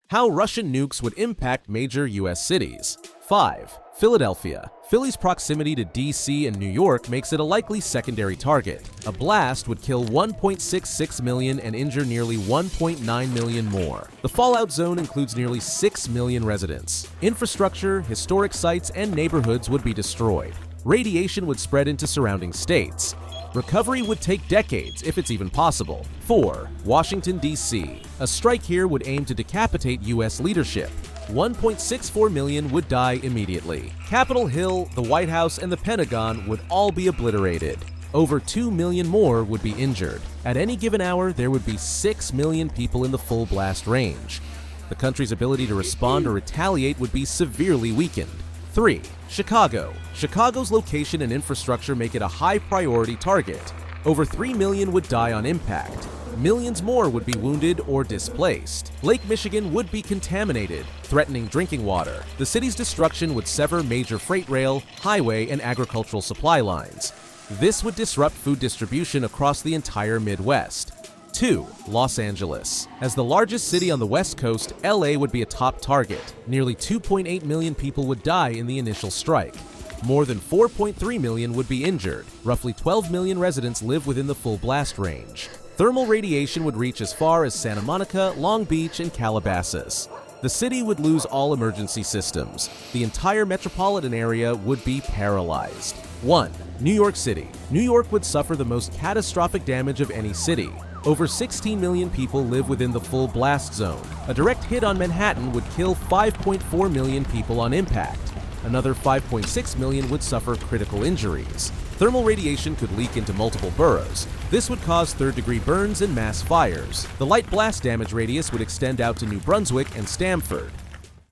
How Russian nukes would impact major US cities. 5. Philadelphia. Philly's proximity to DC and New York makes it a likely secondary target. A blast would kill 1.66 million and injure nearly 1.9 million more. The fallout zone includes nearly 6 million residents. Infrastructure, historic sites, and neighborhoods would be destroyed. Radiation would spread into surrounding states. Recovery would take decades, if it's even possible. 4. Washington, D.C. A strike here would aim to decapitate U.S. leadership. 1.64 million would die immediately. Capitol Hill, the White House, and the Pentagon would all be obliterated. Over 2 million more would be injured. At any given hour, there would be 6 million people in the full blast range. The country's ability to respond or retaliate would be severely weakened. 3. Chicago. Chicago's location and infrastructure make it a high-priority target. Over 3 million would die on impact. Millions more would be wounded or displaced. Lake Michigan would be contaminated, threatening drinking water. The city's destruction would sever major freight rail, highway, and agricultural supply lines. This would disrupt food distribution across the entire Midwest. 2. Los Angeles. As the largest city on the West Coast, LA would be a top target. Nearly 2.8 million people would die in the initial strike. More than 4.3 million would be injured. Roughly 12 million residents live within the full blast range. Thermal radiation would reach as far as Santa Monica, Long Beach, and Calabasas. The city would lose all emergency systems. The entire metropolitan area would be paralyzed. 1. New York City. New York would suffer the most catastrophic damage of any city. Over 16 million people live within the full blast zone. A direct hit on Manhattan would kill 5.4 million people on impact. Another 5.6 million would suffer critical injuries. Thermal radiation could leak into multiple boroughs. This would cause third-degree burns and mass fires. The light blast damage radius would extend out to New Brunswick and Stamford.